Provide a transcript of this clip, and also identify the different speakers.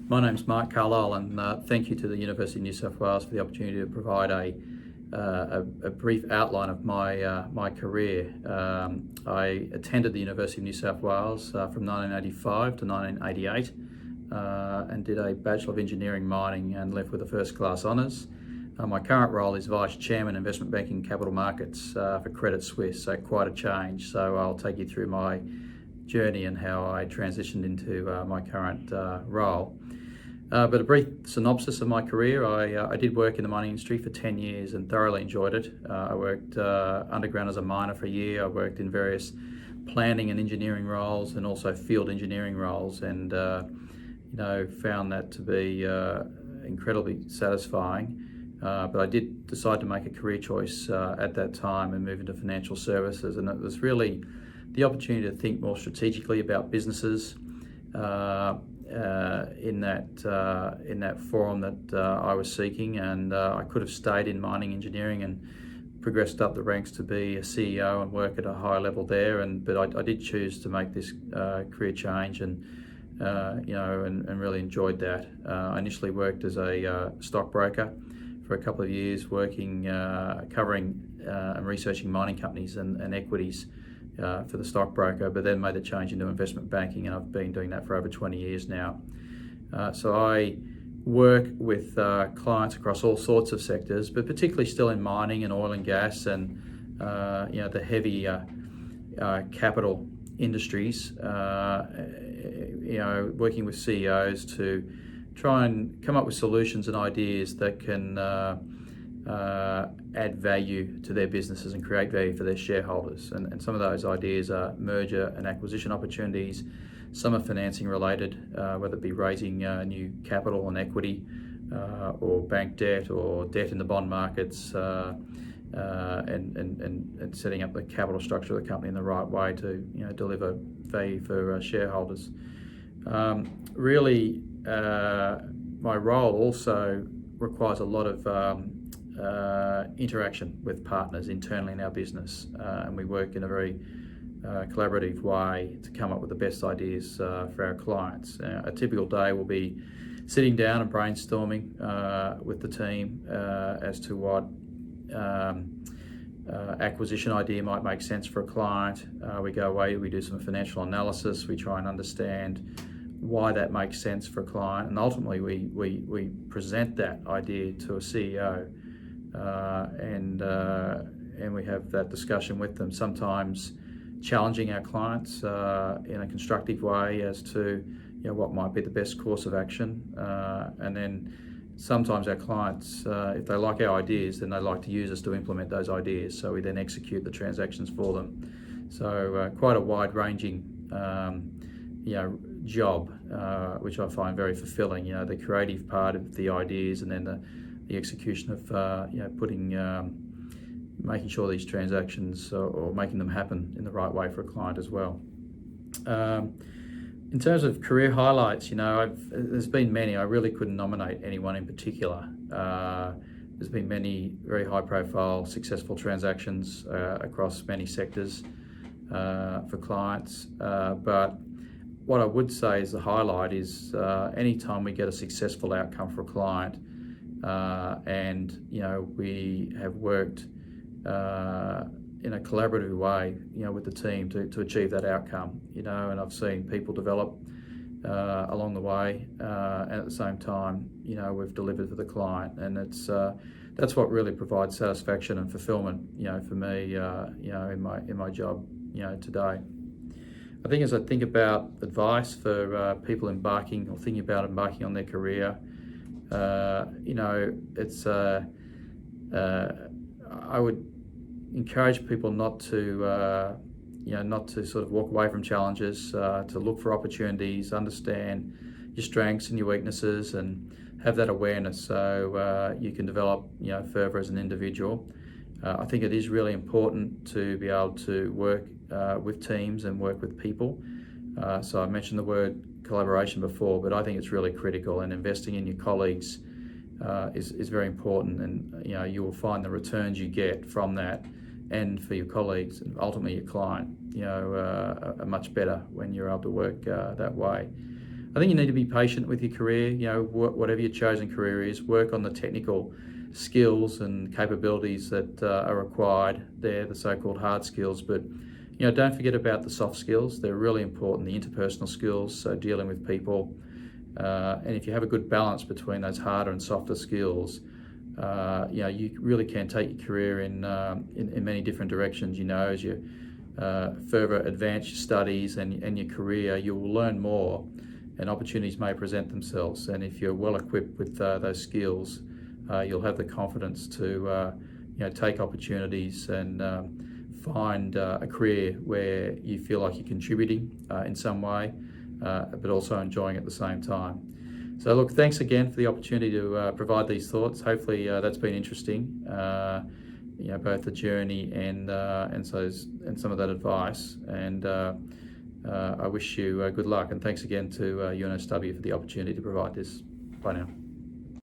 Speaker 1: My name's Mark Carlile, and thank you to the University of New South Wales for the opportunity to provide a brief outline of my career. I attended the University of New South Wales from 1985 to 1988 and did a Bachelor of Engineering Mining and left with a first class honours. My current role is Vice Chairman Investment Banking Capital Markets for Credit Suisse, so quite a change. So I'll take you through my journey and how I transitioned into my current role. But a brief synopsis of my career, I did work in the mining industry for 10 years and thoroughly enjoyed it. I worked underground as a miner for a year. I worked in various planning and engineering roles and also field engineering roles, and found that to be incredibly satisfying. But I did decide to make a career choice at that time and move into financial services, and it was really the opportunity to think more strategically about businesses in that forum that I was seeking, and I could have stayed in mining engineering and progressed up the ranks to be a CEO and work at a high level there. But I did choose to make this career change, and really enjoyed that. I initially worked as a stockbroker for a couple of years, working covering and researching mining companies and equities for the stockbroker, but then made the change into investment banking, and I've been doing that for over 20 years now. So I work with clients across all sorts of sectors, but particularly still in mining and oil and gas and the heavy capital industries. Working with CEOs to try and come up with solutions and ideas that can add value to their businesses and create value for their shareholders. And some of those ideas are merger and acquisition opportunities. Some are financing related, whether it be raising new capital and equity, or bank debt or debt in the bond markets, and setting up the capital structure of the company in the right way to deliver value for shareholders. My role also requires a lot of interaction with partners internally in our business, and we work in a very collaborative way to come up with the best ideas for our clients. A typical day will be sitting down and brainstorming with the team as to what acquisition idea might make sense for a client. We go away, we do some financial analysis, we try and understand why that makes sense for a client, and ultimately we present that idea to a CEO, and we have that discussion with them, sometimes challenging our clients in a constructive way as to what might be the best course of action, and then sometimes our clients, if they like our ideas, then they like to use us to implement those ideas, so we then execute the transactions for them. So quite a wide-ranging job, which I find very fulfilling. The creative part of the ideas, and then the execution of making sure these transactions or making them happen in the right way for a client as well. In terms of career highlights, there's been many. I really couldn't nominate anyone in particular. There's been many very high-profile, successful transactions across many sectors for clients, but what I would say is the highlight is anytime we get a successful outcome for a client, and we have worked in a collaborative way, with the team to achieve that outcome, and I've seen people develop along the way, and at the same time, we've delivered for the client, and that's what really provides satisfaction and fulfillment, for me, in my job, today. I think as I think about advice for people embarking or thinking about embarking on their career, I would encourage people not to sort of walk away from challenges, to look for opportunities, understand your strengths and your weaknesses, and have that awareness so you can develop further as an individual. I think it is really important to be able to work with teams and work with people. So I mentioned the word collaboration before, but I think it's really critical, and investing in your colleagues is very important, and you will find the returns you get from that, and for your colleagues and ultimately your client, are much better when you're able to work that way. I think you need to be patient with your career. Whatever your chosen career is, work on the technical skills and capabilities that are required there, the so-called hard skills. But don't forget about the soft skills. They're really important. The interpersonal skills, so dealing with people, and if you have a good balance between those harder and softer skills, you really can take your career in many different directions. As you further advance your studies and your career, you will learn more, and opportunities may present themselves. And if you're well equipped with those skills, you'll have the confidence to take opportunities and find a career where you feel like you're contributing in some way, but also enjoying it at the same time. So look, thanks again for the opportunity to provide these thoughts. Hopefully that's been interesting, both the journey and some of that advice. And I wish you good luck, and thanks again to UNSW for the opportunity to provide this. Bye now.